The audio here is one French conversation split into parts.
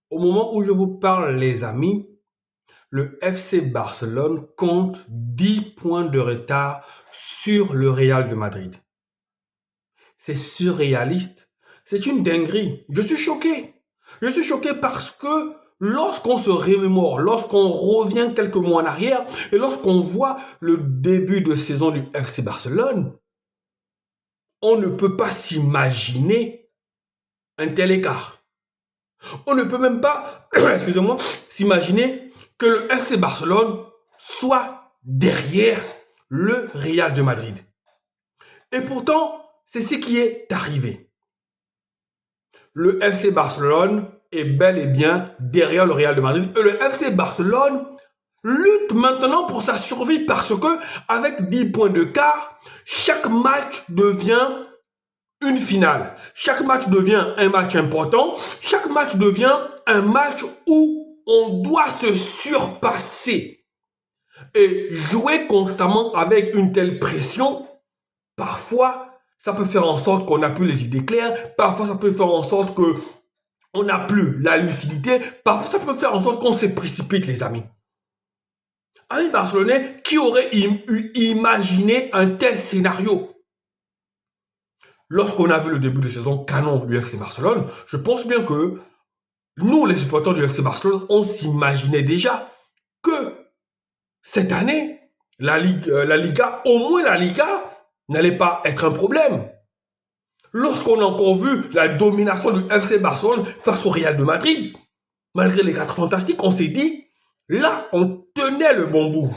Au moment où je vous parle, les amis, le FC Barcelone compte 10 points de retard sur le Real de Madrid. C'est surréaliste. C'est une dinguerie. Je suis choqué. Je suis choqué parce que lorsqu'on se remémore, lorsqu'on revient quelques mois en arrière et lorsqu'on voit le début de saison du FC Barcelone, on ne peut pas s'imaginer un tel écart. On ne peut même pas, excusez-moi, s'imaginer que le FC Barcelone soit derrière le Real de Madrid. Et pourtant, c'est ce qui est arrivé. Le FC Barcelone est bel et bien derrière le Real de Madrid. Et le FC Barcelone lutte maintenant pour sa survie parce que, avec 10 points de quart, chaque match devient une finale. Chaque match devient un match important. Chaque match devient un match où on doit se surpasser. Et jouer constamment avec une telle pression, parfois, ça peut faire en sorte qu'on n'a plus les idées claires. Parfois, ça peut faire en sorte qu'on n'a plus la lucidité. Parfois, ça peut faire en sorte qu'on se précipite, les amis. Un Barcelonais qui aurait imaginé un tel scénario? Lorsqu'on a vu le début de saison canon du FC Barcelone, je pense bien que nous, les supporters du FC Barcelone, on s'imaginait déjà que cette année, la Liga, au moins la Liga, n'allait pas être un problème. Lorsqu'on a encore vu la domination du FC Barcelone face au Real de Madrid, malgré les 4 fantastiques, on s'est dit, là, on tenait le bon bout.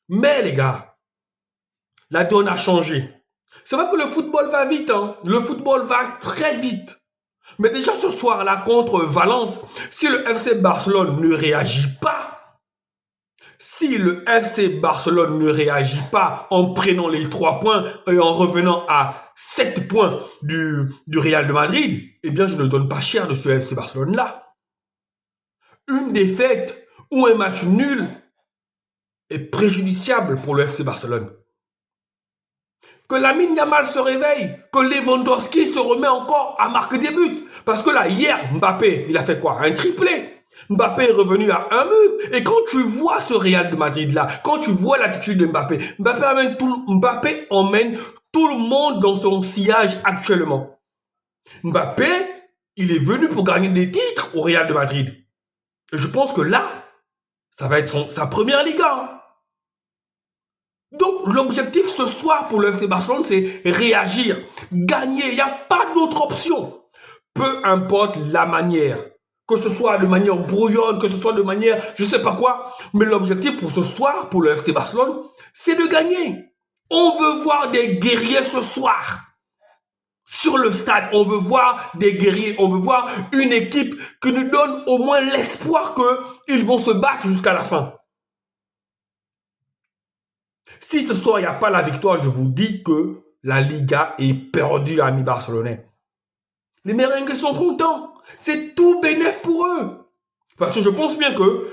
Mais les gars, la donne a changé. C'est vrai que le football va vite, hein. Le football va très vite. Mais déjà ce soir-là contre Valence, si le FC Barcelone ne réagit pas, en prenant les 3 points et en revenant à 7 points du Real de Madrid, eh bien je ne donne pas cher de ce FC Barcelone-là. Une défaite ou un match nul est préjudiciable pour le FC Barcelone. Que Lamine Yamal se réveille, que Lewandowski se remet encore à marquer des buts. Parce que là, hier, Mbappé, il a fait quoi? Un triplé. Mbappé est revenu à un but. Et quand tu vois ce Real de Madrid-là, quand tu vois l'attitude de Mbappé, Mbappé emmène tout le monde dans son sillage actuellement. Mbappé, il est venu pour gagner des titres au Real de Madrid. Et je pense que là, ça va être sa première Liga. Donc, l'objectif ce soir pour le FC Barcelone, c'est réagir, gagner. Il n'y a pas d'autre option. Peu importe la manière, que ce soit de manière brouillonne, que ce soit de manière je ne sais pas quoi. Mais l'objectif pour ce soir, pour le FC Barcelone, c'est de gagner. On veut voir des guerriers ce soir. Sur le stade, on veut voir des guerriers. On veut voir une équipe qui nous donne au moins l'espoir qu'ils vont se battre jusqu'à la fin. Si ce soir, il n'y a pas la victoire, je vous dis que la Liga est perdue, amis barcelonais. Les merengues sont contents. C'est tout bénef pour eux. Parce que je pense bien que,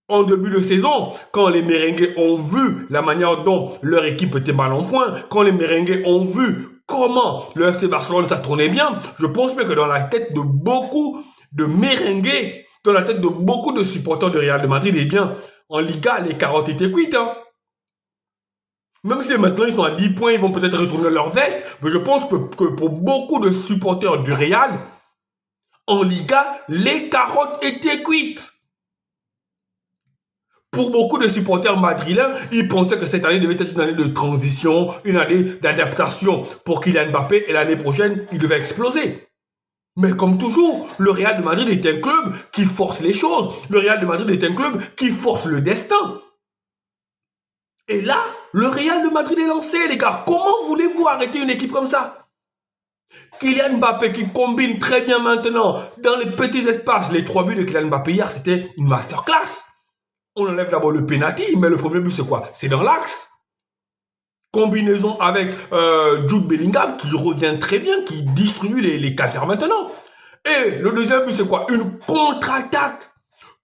en début de saison, quand les merengues ont vu la manière dont leur équipe était mal en point, quand les merengues ont vu comment le FC Barcelone ça tournait bien, je pense bien que dans la tête de beaucoup de merengues, dans la tête de beaucoup de supporters du Real de Madrid, eh bien, en Liga, les carottes étaient cuites, hein. Même si maintenant ils sont à 10 points, ils vont peut-être retourner leur veste. Mais je pense que pour beaucoup de supporters du Real, en Liga, les carottes étaient cuites. Pour beaucoup de supporters madrilènes, ils pensaient que cette année devait être une année de transition, une année d'adaptation pour Kylian Mbappé et l'année prochaine, il devait exploser. Mais comme toujours, le Real de Madrid est un club qui force les choses. Le Real de Madrid est un club qui force le destin. Et là, le Real de Madrid est lancé, les gars. Comment voulez-vous arrêter une équipe comme ça? Kylian Mbappé qui combine très bien maintenant dans les petits espaces. Les 3 buts de Kylian Mbappé hier, c'était une masterclass. On enlève d'abord le penalty, mais le premier but, c'est quoi? C'est dans l'axe. Combinaison avec Jude Bellingham qui revient très bien, qui distribue les casers maintenant. Et le deuxième but, c'est quoi? Une contre-attaque.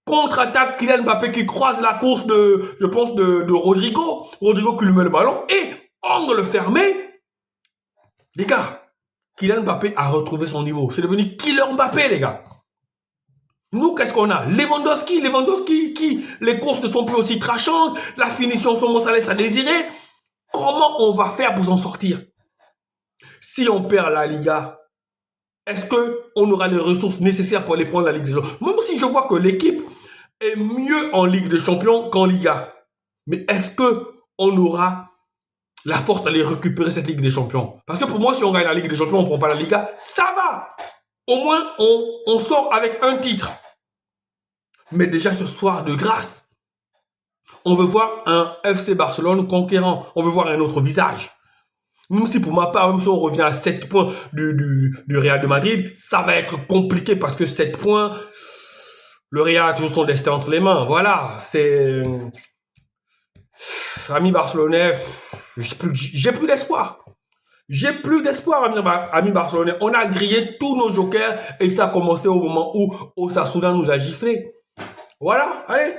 Contre-attaque, Kylian Mbappé qui croise la course de Rodrigo. Rodrigo qui lui met le ballon. Et angle fermé. Les gars, Kylian Mbappé a retrouvé son niveau. C'est devenu Killer Mbappé, les gars. Nous, qu'est-ce qu'on a? Lewandowski qui, les courses ne sont plus aussi trachantes, la finition ça laisse à désirer. Comment on va faire pour s'en sortir? Si on perd la Liga, est-ce qu'on aura les ressources nécessaires pour aller prendre la Ligue des Champions? Même si je vois que l'équipe est mieux en Ligue des Champions qu'en Liga. Mais est-ce qu'on aura la force d'aller récupérer cette Ligue des Champions? Parce que pour moi, si on gagne la Ligue des Champions, on ne prend pas la Liga, ça va. Au moins, on sort avec un titre. Mais déjà ce soir, de grâce, on veut voir un FC Barcelone conquérant. On veut voir un autre visage. Même si pour ma part, même si on revient à 7 points du Real de Madrid, ça va être compliqué parce que 7 points, le Real a toujours son destin entre les mains. Voilà, c'est... Amis barcelonais, j'ai plus d'espoir. J'ai plus d'espoir, amis barcelonais. On a grillé tous nos jokers et ça a commencé au moment où Osasuna nous a giflé. Voilà, allez.